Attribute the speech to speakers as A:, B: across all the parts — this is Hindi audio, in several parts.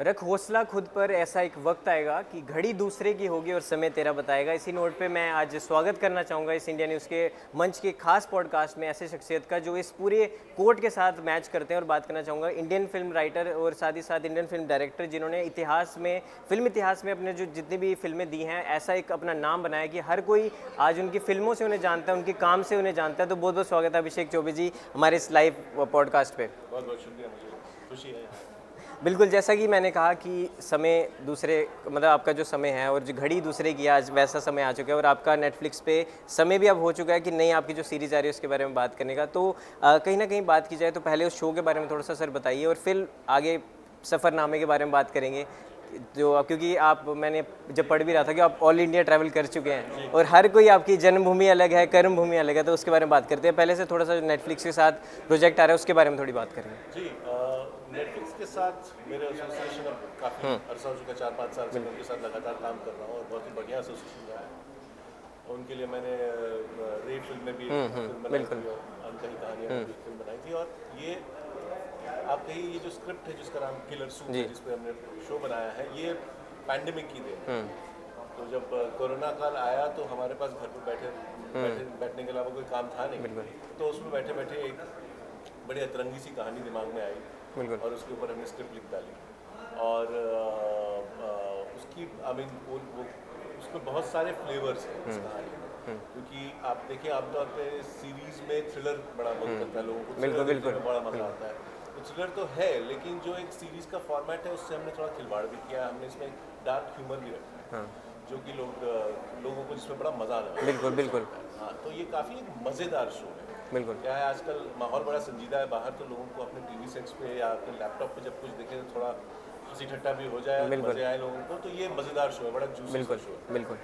A: रख हौसला खुद पर, ऐसा एक वक्त आएगा कि घड़ी दूसरे की होगी और समय तेरा बताएगा। इसी नोट पे मैं आज स्वागत करना चाहूँगा इस इंडिया न्यूज़ के मंच के खास पॉडकास्ट में ऐसे शख्सियत का जो इस पूरे कोर्ट के साथ मैच करते हैं। और बात करना चाहूँगा इंडियन फिल्म राइटर और साथ ही साथ इंडियन फिल्म डायरेक्टर, जिन्होंने फिल्म इतिहास में अपने जो जितनी भी फिल्में दी हैं, ऐसा एक अपना नाम बनाया कि हर कोई आज उनकी फिल्मों से उन्हें जानता है, उनके काम से उन्हें जानता है। तो बहुत बहुत स्वागत है अभिषेक चौबे जी हमारे इस लाइव पॉडकास्ट पे।
B: बहुत बहुत शुक्रिया, मुझे खुशी है।
A: बिल्कुल, जैसा कि मैंने कहा कि समय दूसरे, मतलब आपका जो समय है और जो घड़ी दूसरे की, आज वैसा समय आ चुका है। और आपका नेटफ्लिक्स पे समय भी अब हो चुका है कि नई आपकी जो सीरीज़ आ रही है उसके बारे में बात करने का। तो कहीं ना कहीं बात की जाए तो पहले उस शो के बारे में थोड़ा सा सर बताइए, और फिर आगे सफ़रनामे के बारे में बात करेंगे। जो क्योंकि आप, मैंने जब पढ़ भी रहा था कि आप ऑल इंडिया ट्रैवल कर चुके हैं और हर कोई, आपकी जन्मभूमि अलग है, कर्म भूमि अलग है, तो उसके बारे में बात करते हैं। पहले से थोड़ा सा नेटफ्लिक्स के साथ प्रोजेक्ट आ रहा है उसके बारे में थोड़ी बात करेंगे।
B: जी, नेटफ्लिक्स के साथ मेरे एसोसिएशन अब काफ़ी अरसा हो चुका, 4-5 साल से मैं उनके साथ लगातार काम कर रहा हूँ और बहुत ही बढ़िया एसोसिएशन रहा है। उनके लिए मैंने रे फिल्म में भी फिल्म बनाई थी और अनकही कहानियाँ में भी फिल्म बनाई थी। और ये आप कहिए, ये जो स्क्रिप्ट है जिसका नाम किलर सूप है, जिस पे हमने शो बनाया है, ये पैंडेमिक की देन। तो जब कोरोना काल आया तो हमारे पास घर पर बैठने के अलावा कोई काम था नहीं, तो उसमें बैठे बैठे एक बड़ी अतरंगी सी कहानी दिमाग में आई और उसके ऊपर हमने स्क्रिप्ट लिख डाली। और उसकी आई मीन वो उसमें बहुत सारे फ्लेवर्स हैं इस कहानी में, क्योंकि आप देखिए आमतौर पे सीरीज में थ्रिलर बड़ा मन करता है लोगों को, थ्रिलर देखने में बड़ा मजा आता है। तो थ्रिलर तो है, लेकिन जो एक सीरीज का फॉर्मेट है उससे हमने थोड़ा खिलवाड़ भी किया है। हमने इसमें डार्क ह्यूमर भी रखा है, जो कि लोगों को जिसमें बड़ा मजा आता है।
A: बिल्कुल बिल्कुल।
B: हाँ, तो ये काफ़ी एक मज़ेदार शो है।
A: बिल्कुल।
B: क्या है, आजकल माहौल बड़ा संजीदा है बाहर, तो लोगों को अपने टीवी सेट्स पे या अपने लैपटॉप पे जब कुछ देखें तो थोड़ा हंसी ठट्टा भी हो जाए, मजे आए लोगों को। तो ये मज़ेदार शो है, बड़ा जूसी सा शो है।
A: बिल्कुल।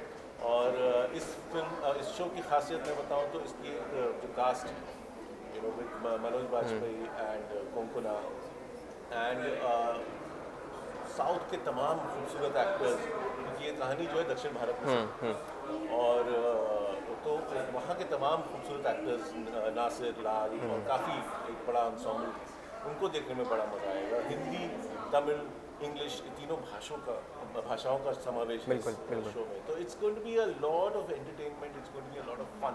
B: और इस शो की खासियत मैं बताऊं तो इसकी जो कास्ट है, with Manoj Bajpayee and Konkona and south के तमाम खूबसूरत एक्टर्स, क्योंकि ये कहानी जो है दक्षिण भारत में है। और तो वहाँ के तमाम खूबसूरत एक्टर्स, नासिर, लाल और काफ़ी एक बड़ा ensemble, उनको देखने में बड़ा मज़ा आएगा। हिंदी, तमिल, इंग्लिश, ये तीनों भाषाओं का समावेश है इस शो में। तो it's going to be a lot of entertainment, it's going to be a lot of fun.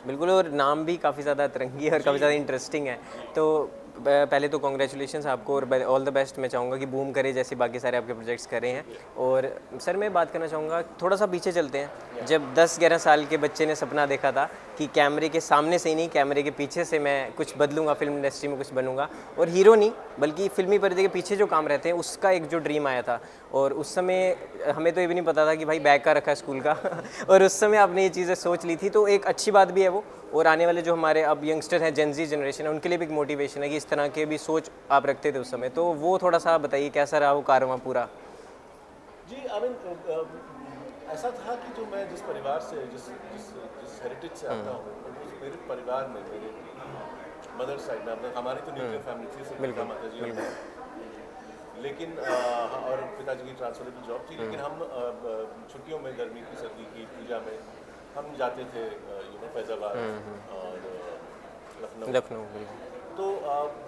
A: बिल्कुल, और नाम भी काफ़ी ज़्यादा अतरंगी है और काफ़ी ज़्यादा इंटरेस्टिंग है। तो पहले तो कॉन्ग्रेचुलेशंस आपको और ऑल द बेस्ट मैं चाहूँगा कि बूम करे जैसे बाकी सारे आपके प्रोजेक्ट्स कर रहे हैं। और सर मैं बात करना चाहूँगा, थोड़ा सा पीछे चलते हैं। जब 10-11 साल के बच्चे ने सपना देखा था कि कैमरे के सामने से ही नहीं, कैमरे के पीछे से मैं कुछ बदलूंगा, फिल्म इंडस्ट्री में कुछ बनूंगा, और हीरो नहीं बल्कि फिल्मी पर्दे के पीछे जो काम रहते हैं उसका एक जो ड्रीम आया था। और उस समय हमें तो ये भी नहीं पता था कि भाई बैग का रखा है स्कूल का और उस समय आपने ये चीज़ें सोच ली थी, तो एक अच्छी बात भी है वो। और आने वाले जो हमारे अब यंगस्टर हैं, जेन ज़ी जनरेशन है, उनके लिए भी एक मोटिवेशन है कि इस तरह के भी सोच आप रखते थे उस समय। तो वो थोड़ा सा बताइए कैसा रहा वो कारवां पूरा।
B: जी, आई मीन ऐसा था कि जो मैं जिस परिवार से, जिस हेरिटेज से आता हूँ, मेरे परिवार में, मेरे मदर साइड में, हमारी तो न्यूक्लियर फैमिली थी, सिर्फ पिता माता जी और, लेकिन और पिताजी की ट्रांसफरेबल जॉब थी। लेकिन हम छुट्टियों में, गर्मी की, सर्दी की, पूजा में हम जाते थे फैजाबाद और लखनऊ। तो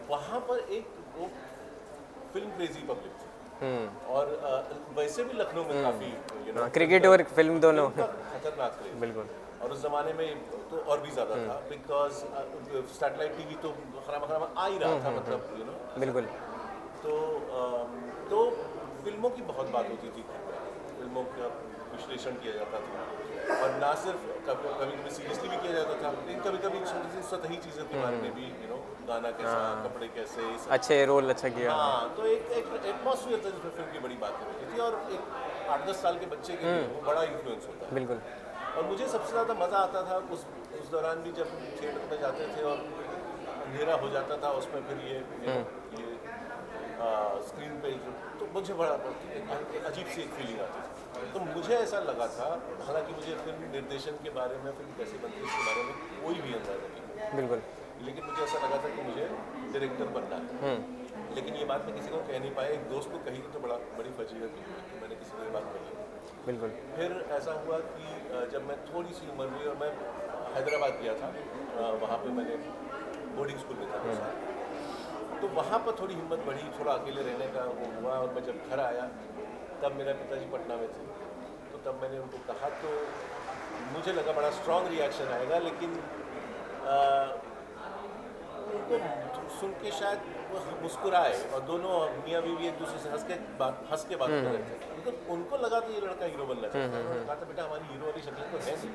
B: वहाँ पर एक वो फिल्म क्रेजी पब्लिक थी। और वैसे भी लखनऊ में काफ़ी
A: क्रिकेट और फिल्म दोनों
B: खतरनाक क्रेज। बिल्कुल। और उस ज़माने में तो और भी ज़्यादा था, बिकॉज सैटेलाइट टीवी तो खरामा आ ही रहा था, मतलब
A: बिल्कुल।
B: तो फिल्मों की बहुत बात होती थी, फिल्मों का विश्लेषण किया जाता था, और ना सिर्फ कभी कभी सीरियसली भी किया जाता था, लेकिन कभी कभी छोटी सी सतही चीज़ों के बारे में भी, गाना कैसा, कपड़े कैसे,
A: अच्छे रोल अच्छा किया।
B: हाँ, तो एक एटमॉस्फेयर था जिसमें फिल्म की बड़ी बातें होती थी, और एक 8-10 साल के बच्चे के लिए वो बड़ा इन्फ्लुएंस होता है।
A: बिल्कुल।
B: और मुझे सबसे ज़्यादा मज़ा आता था उस दौरान भी, जब थिएटर में जाते थे और अंधेरा हो जाता था, उसमें फिर ये स्क्रीन पे, तो मुझे बड़ा अजीब सी एक फीलिंग आती थी। तो मुझे ऐसा लगा था, हालांकि मुझे फिल्म निर्देशन के बारे में, फिल्म कैसे बनती है इसके बारे में कोई भी अंदाजा नहीं,
A: बिल्कुल,
B: लेकिन मुझे ऐसा लगा था कि मुझे डायरेक्टर बनना है। लेकिन ये बात मैं किसी को कह नहीं पाया, एक दोस्त को कही तो बड़ी फजीलत हुई, तो मैंने किसी को ये बात कही।
A: बिल्कुल।
B: फिर ऐसा हुआ कि जब मैं थोड़ी सी उम्र हुई और मैं हैदराबाद गया था, वहाँ पे मैंने बोर्डिंग स्कूल में था 2 साल। तो वहाँ पर थोड़ी हिम्मत बढ़ी, थोड़ा अकेले रहने का वो हुआ। और मैं जब घर आया तब मेरा पिताजी पटना में थे, तो तब मैंने उनको कहा, तो मुझे लगा बड़ा स्ट्रॉन्ग रिएक्शन आएगा, लेकिन उनको सुन के शायद वो मुस्कुराए, और दोनों मियाँ बीवी एक दूसरे से हंस के बात कर रहे थे। उनको लगा तो ये लड़का हीरो बनना चाहता है। उन्होंने कहा था, बेटा हमारी हीरो वाली शक्ल तो है नहीं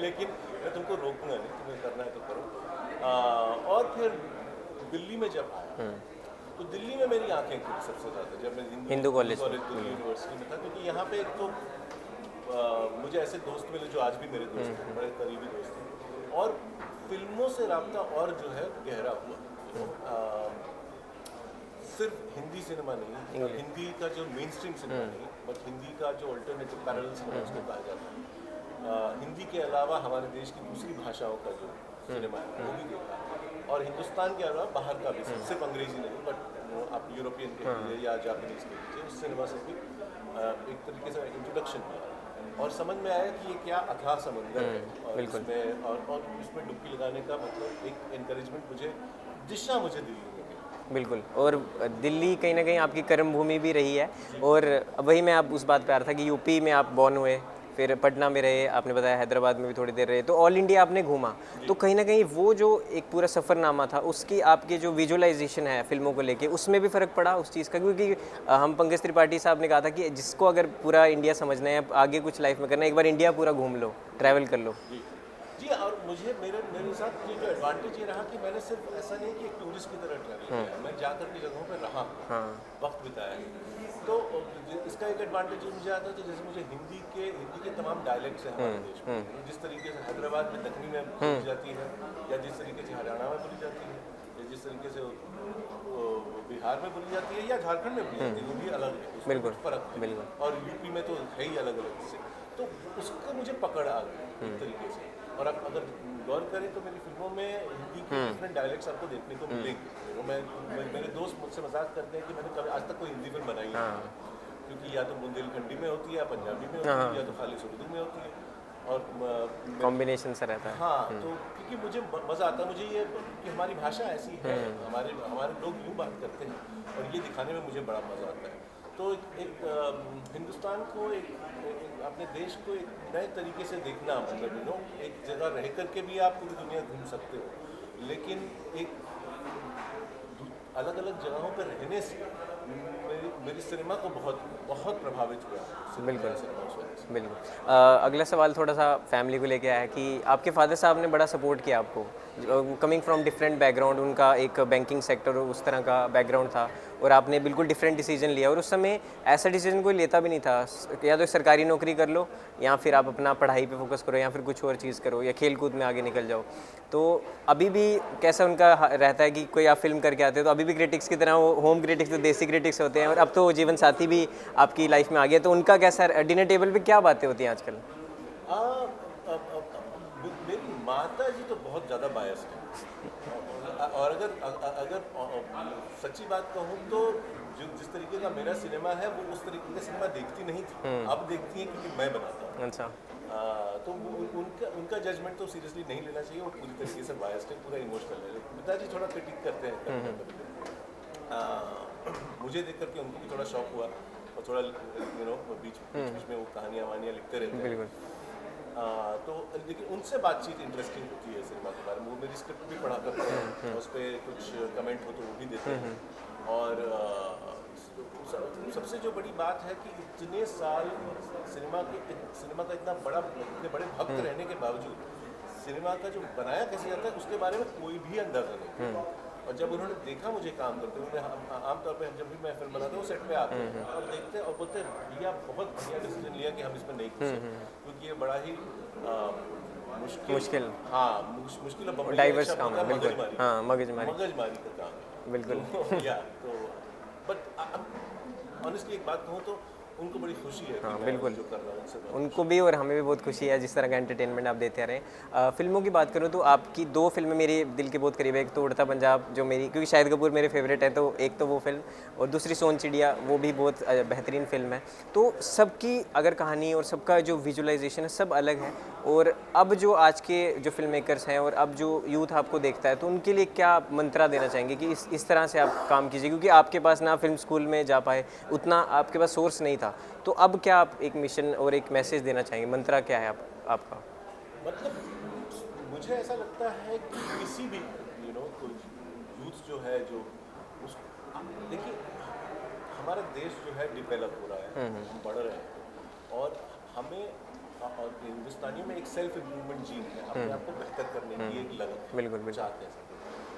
B: लेकिन मैं तुमको रोकूंगा नहीं, तुम्हें करना है तो करो। और फिर दिल्ली में जब आया तो दिल्ली में मेरी आंखें खुली सबसे ज़्यादा, जब मैं
A: हिंदू कॉलेज
B: दिल्ली यूनिवर्सिटी में था, क्योंकि यहाँ पे एक तो मुझे ऐसे दोस्त मिले जो आज भी मेरे दोस्त हैं, बड़े करीबी दोस्त हैं, और फिल्मों से रब्ता और जो है गहरा हुआ। सिर्फ हिंदी सिनेमा नहीं, और हिंदी का जो मेन स्ट्रीम सिनेमा नहीं, बट हिंदी का जो अल्टरनेटिव पैरेलल सिनेमा उसको कहा जाता है, हिंदी के अलावा हमारे देश की दूसरी भाषाओं का जो सिनेमा है वो भी देखा, और हिंदुस्तान के अलावा बाहर का भी, सिर्फ अंग्रेजी नहीं, बट आप यूरोपियन के लिए या जापानीज के लिए उस सिनेमा से भी एक तरीके से इंट्रोडक्शन किया, और समझ में आया कि ये क्या अथाह समंदर है, और इसमें और इसमें डुबकी लगाने का मतलब एक एनकरेजमेंट मुझे, दिशा मुझे दिल्ली में मिली।
A: बिल्कुल। और दिल्ली कहीं ना कहीं आपकी कर्म भूमि भी रही है, और वही मैं आप उस बात पे आ रहा था कि यूपी में आप बॉर्न हुए, फिर पटना में रहे, आपने बताया हैदराबाद में भी थोड़ी देर रहे, तो ऑल इंडिया आपने घूमा, तो कहीं ना कहीं वो जो एक पूरा सफ़रनामा था उसकी आपकी जो विजुअलाइजेशन है फिल्मों को लेके, उसमें भी फ़र्क पड़ा उस चीज़ का, क्योंकि हम पंकज त्रिपाठी साहब ने कहा था कि जिसको अगर पूरा इंडिया समझना है, आगे कुछ लाइफ में करना है, एक बार इंडिया पूरा घूम लो, ट्रैवल कर लो।
B: जी, और मुझे मेरे साथ ये जो एडवांटेज ये रहा कि मैंने सिर्फ ऐसा नहीं कि एक टूरिस्ट की तरह ट्रैवल किया, मैं जाकर की जगहों पर रहा, वक्त बिताया, तो इसका एक एडवांटेज मुझे आता है, तो जैसे मुझे हिंदी के तमाम डायलेक्ट्स हैं हमारे देश में, जिस तरीके से हैदराबाद में दक्षिणी में बोली जाती है, या जिस तरीके से हरियाणा में बोली जाती है, या जिस तरीके से बिहार में बोली जाती है, या झारखंड में बोली जाती है, वो भी अलग है, उसमें कुछ फर्क है, और यूपी में तो है ही अलग अलग से, तो उसका मुझे पकड़ आ गई एक तरीके से। और आप अगर गौर करें तो मेरी फिल्मों में हिंदी के डिफरेंट डायलेक्ट्स आपको देखने को मिलेंगे। तो मेरे दोस्त मुझसे मजाक करते हैं कि मैंने कभी आज तक कोई हिंदी फिल्म बनाई नहीं, क्योंकि या तो बुंदेलखंडी में होती है, या पंजाबी में होती है, या तो खाली उर्दू में होती है, और
A: कॉम्बिनेशन सा रहता है।
B: हाँ, तो क्योंकि मुझे मज़ा आता है, मुझे ये कि हमारी भाषा ऐसी है, हमारे लोग यूँ बात करते हैं, और ये दिखाने में मुझे बड़ा मज़ा आता है। तो एक हिंदुस्तान को, एक अपने देश को एक नए तरीके से देखना, मतलब एक जगह रह कर के भी आप पूरी दुनिया घूम सकते हो, लेकिन एक अलग अलग जगहों पर रहने से मेरी सिनेमा को बहुत प्रभावित हुआ।
A: बिल्कुल। अगला सवाल थोड़ा सा फैमिली को लेके आया है कि आपके फादर साहब ने बड़ा सपोर्ट किया आपको, कमिंग फ्रॉम डिफरेंट बैकग्राउंड, उनका एक बैंकिंग सेक्टर और उस तरह का बैकग्राउंड था, और आपने बिल्कुल डिफरेंट डिसीजन लिया, और उस समय ऐसा डिसीजन कोई लेता भी नहीं था, या तो सरकारी नौकरी कर लो, या फिर आप अपना पढ़ाई पे फोकस करो, या फिर कुछ और चीज़ करो, या खेल कूद में आगे निकल जाओ। तो अभी भी कैसा उनका रहता है कि कोई आप फिल्म करके आते हो तो अभी भी क्रिटिक्स की तरह, वो होम क्रिटिक्स तो देसी क्रिटिक्स होते हैं, और अब तो जीवन साथी भी आपकी लाइफ में आ गया, तो उनका कैसा डिनर टेबल पे क्या बातें होती हैं आजकल?
B: मेरी माता जी तो बहुत ज़्यादा बायस है, और अगर सच्ची बात कहूँ तो जिस तरीके का मेरा सिनेमा है, वो उस तरीके का सिनेमा देखती नहीं थी, अब देखती है क्योंकि मैं बनाता हूँ।
A: अच्छा।
B: तो उनका जजमेंट तो सीरियसली नहीं लेना चाहिए, वो पूरी तरीके से बायस्ड है, पूरा इमोशनल है। पिताजी थोड़ा क्रिटिक करते हैं, मुझे देख करके उनको भी थोड़ा शौक हुआ, और थोड़ा बीच में वो कहानियाँ वानियाँ लिखते रहते हैं। तो लेकिन उनसे बातचीत इंटरेस्टिंग होती है सिनेमा के बारे में, वो मेरी स्क्रिप्ट भी पढ़ा करते हैं, और उस पर कुछ कमेंट हो तो वो भी देते हैं। और सबसे जो बड़ी बात है कि इतने साल सिनेमा का इतने बड़े भक्त रहने के बावजूद सिनेमा का जो बनाया कैसे जाता है उसके बारे में कोई भी अंदाजा नहीं। और जब उन्होंने देखा मुझे काम करते हुए, आमतौर पर जब भी मैं फिल्म बनाता हूँ सेट पे आते हैं और देखते हैं और बोलते हैं भैया बहुत बढ़िया डिसीजन लिया कि हम इसमें नहीं घुसे, क्योंकि ये बड़ा ही मुश्किल मुश्किल
A: डाइवर्स काम है, बिल्कुल। हाँ,
B: मगजमारी का काम है,
A: बिल्कुल।
B: तो बट ऑनेस्टली एक बात कहूँ तो उनको बड़ी खुशी है कि मैं
A: बिल्कुल।
B: जो कर रहा हूँ उनसे बहुत
A: उनको भी और हमें भी बहुत खुशी है जिस तरह का एंटरटेनमेंट आप देते रहे। फिल्मों की बात करूँ तो आपकी 2 फिल्में मेरे दिल के बहुत करीब है। एक तो उड़ता पंजाब जो मेरी, क्योंकि शाहिद कपूर मेरे फेवरेट है, तो एक तो वो फिल्म, और दूसरी सोन चिड़िया, वो भी बहुत बेहतरीन फिल्म है। तो सबकी अगर कहानी और सबका जो विजुअलाइजेशन है सब अलग है, और अब जो आज के जो फिल्म मेकर्स हैं और अब जो यूथ आपको देखता है, तो उनके लिए क्या मंत्रा देना चाहेंगे कि इस तरह से आप काम कीजिए, क्योंकि आपके पास ना फिल्म स्कूल में जा पाए, उतना आपके पास सोर्स नहीं था, तो अब क्या आप एक मिशन और एक मैसेज देना चाहेंगे? मंत्रा क्या है आपका?
B: मतलब मुझे ऐसा लगता है कि किसी भी कोई यूथ जो है जो उस देखिए हमारा देश जो है डेवलप हो रहा है, हम बढ़ रहे हैं, और हमें और हिंदुस्तानियों में एक सेल्फ इम्प्रूवमेंट जीन है, अपने आप को बेहतर करने की एक लगन है,
A: बिल्कुल बिल्कुल।
B: चाहते हैं सब।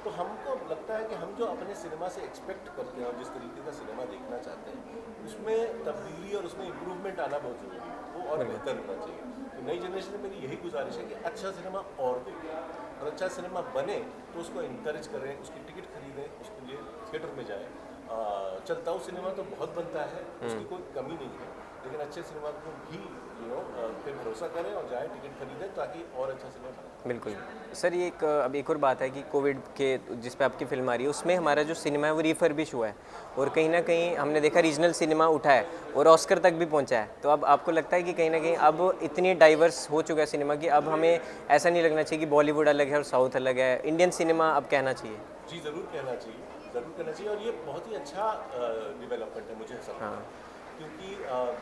B: तो हमको लगता है कि हम जो अपने सिनेमा से एक्सपेक्ट करते हैं और जिस तरीके का सिनेमा देखना चाहते हैं, उसमें तब्दीली और उसमें इम्प्रूवमेंट आना बहुत ज़रूरी है, वो और बेहतर होना चाहिए। तो नई जनरेशन में मेरी यही गुजारिश है कि अच्छा सिनेमा और देखें, और अच्छा सिनेमा बने तो उसको इंकरेज करें, उसकी टिकट खरीदें, उसके लिए थिएटर में जाएं। चलता हुआ सिनेमा तो बहुत बनता है, उसकी कोई कमी नहीं है, लेकिन अच्छे सिनेमा को भी पे भरोसा करें और जाएं, टिकट खरीदें, ताकि और अच्छा सिनेमा बने।
A: बिल्कुल सर, ये अब एक और बात है कि कोविड के जिस पे आपकी फिल्म आ रही है, उसमें हमारा जो सिनेमा है वो रिफर्बिश हुआ है, और कहीं ना कहीं हमने देखा रीजनल सिनेमा उठा है और ऑस्कर तक भी पहुंचा है। तो अब आपको लगता है कि कहीं ना कहीं अब इतनी डाइवर्स हो चुका है सिनेमा कि अब हमें ऐसा नहीं लगना चाहिए कि बॉलीवुड अलग है और साउथ अलग है, इंडियन सिनेमा अब कहना चाहिए?
B: जी ज़रूर कहना चाहिए, ज़रूर कहना चाहिए, और ये बहुत ही अच्छा डेवलपमेंट है मुझे ऐसा लगता है, क्योंकि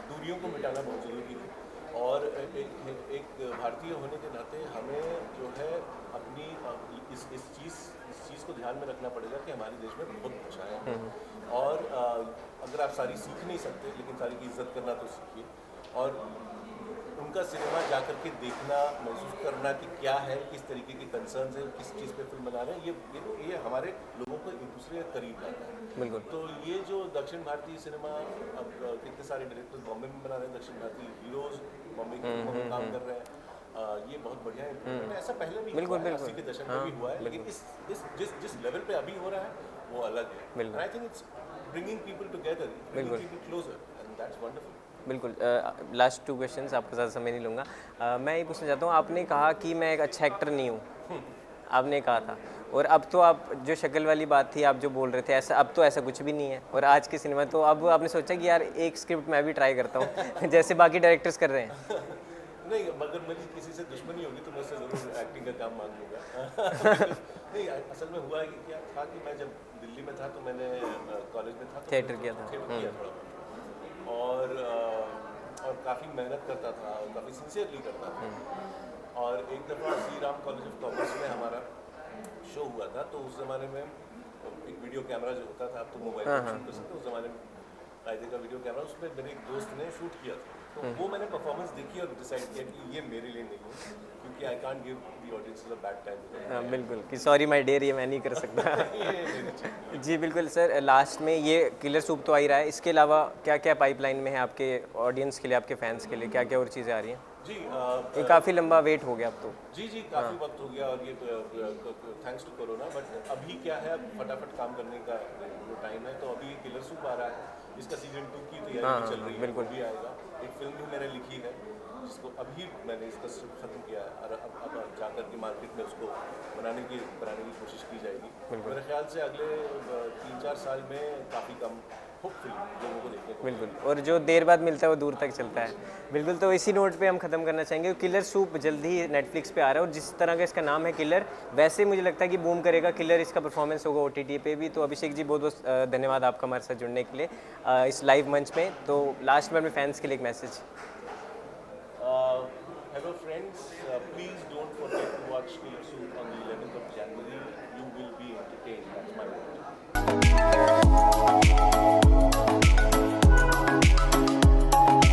B: दूरियों को मिटाना बहुत ज़रूरी है, और एक भारतीय होने के नाते हमें जो है अपनी इस चीज़ को ध्यान में रखना पड़ेगा कि हमारे देश में बहुत भाषाएँ हैं, और अगर आप सारी सीख नहीं सकते, लेकिन सारी की इज्जत करना तो सीखिए, और उनका सिनेमा जा कर के देखना, महसूस करना कि क्या है, किस तरीके के कंसर्न्स हैं, किस चीज़ पे फिल्म बना रहे हैं, ये हमारे लोगों को एक दूसरे के करीब लाता है।
A: बिल्कुल।
B: तो ये जो दक्षिण भारतीय सिनेमा, अब कितने सारे डायरेक्टर्स बॉम्बे में बना रहे हैं, दक्षिण भारतीय हीरोज बॉम्बे की फिल्मों में काम कर रहे हैं, ये बहुत बढ़िया इम्प्रूवमेंट है। ऐसा पहले भी
A: बिल्कुल,
B: हुआ है,
A: बिल्कुल।
B: 80 के दशक में भी हुआ है, लेकिन जिस लेवल पे अभी हो रहा है वो अलग है।
A: बिल्कुल।
B: I think it's bringing people together, bringing people closer, and that's wonderful.
A: बिल्कुल। लास्ट 2 क्वेश्चंस, आपका ज़्यादा समय नहीं लूँगा। मैं ये पूछना चाहता हूँ, आपने कहा कि मैं एक अच्छा एक्टर नहीं हूँ, आपने कहा था, और अब तो आप जो शक्ल वाली बात थी, आप जो बोल रहे थे, ऐसा अब तो ऐसा कुछ भी नहीं है, और आज के सिनेमा तो अब आपने सोचा कि यार एक स्क्रिप्ट मैं भी ट्राई करता हूँ जैसे बाकी डायरेक्टर्स कर रहे हैं।
B: नहीं, मगर मेरी किसी से दुश्मनी होगी तो मैं उससे ज़रूर एक्टिंग का काम मांग लूँगा। नहीं, असल में हुआ है कि क्या था कि मैं जब दिल्ली में था तो मैंने कॉलेज में था तो
A: थिएटर किया था।
B: थिएटर किया थोड़ा बहुत, और काफ़ी मेहनत करता था और काफ़ी सिंसियरली करता था। और एक दफ़ा Shri Ram college of commerce में हमारा शो हुआ था, तो उस ज़माने में एक वीडियो कैमरा जो होता था, अब तो मोबाइल पर शूट कर सकते, उस ज़माने में कायदे का वीडियो कैमरा, उसमें मेरे एक दोस्त ने शूट किया था। तो वो मैंने परफॉर्मेंस देखी और डिसाइड किया कि ये मेरे लिए नहीं है, क्योंकि I can't give the audience a bad time.
A: बिल्कुल, कि सॉरी माय डियर, ये मैं नहीं कर सकता। जी बिल्कुल सर, लास्ट में ये किलर सूप तो आ ही रहा है, इसके अलावा क्या क्या पाइपलाइन में है आपके ऑडियंस के लिए, आपके फैंस के लिए, क्या क्या और चीज़ें आ रही हैं?
B: जी
A: ये काफ़ी लंबा वेट हो गया अब तो।
B: जी काफ़ी वक्त हो गया, और ये थैंक्स टू कोरोना, बट अभी क्या है, अब फटाफट काम करने का जो टाइम है, तो अभी किलर सूप आ रहा है, इसका सीजन 2 की तैयारी भी चल रही है,
A: बिल्कुल।
B: भी आएगा। एक फिल्म भी मैंने लिखी है जिसको अभी मैंने इसका स्क्रिप्ट खत्म किया है, और अब जाकर के मार्केट में उसको बनाने की कोशिश की जाएगी। मेरे ख्याल से अगले 3-4 साल में काफ़ी कम होपफुली लोगों को देखने को
A: बिल्कुल, और जो देर बाद मिलता है वो दूर तक चलता है। बिल्कुल, तो इसी नोट पे हम ख़त्म करना चाहेंगे। किलर सूप जल्दी ही नेटफ्लिक्स पे आ रहा है, और जिस तरह का इसका नाम है किलर, वैसे मुझे लगता है कि बूम करेगा किलर, इसका परफॉर्मेंस होगा OTT पे भी। तो अभिषेक जी, बहुत बहुत धन्यवाद आपका हमारे साथ जुड़ने के लिए इस लाइव मंच में। तो लास्ट में अपने फैंस के लिए एक message.
B: Hello friends, please don't forget to watch Killer Soup on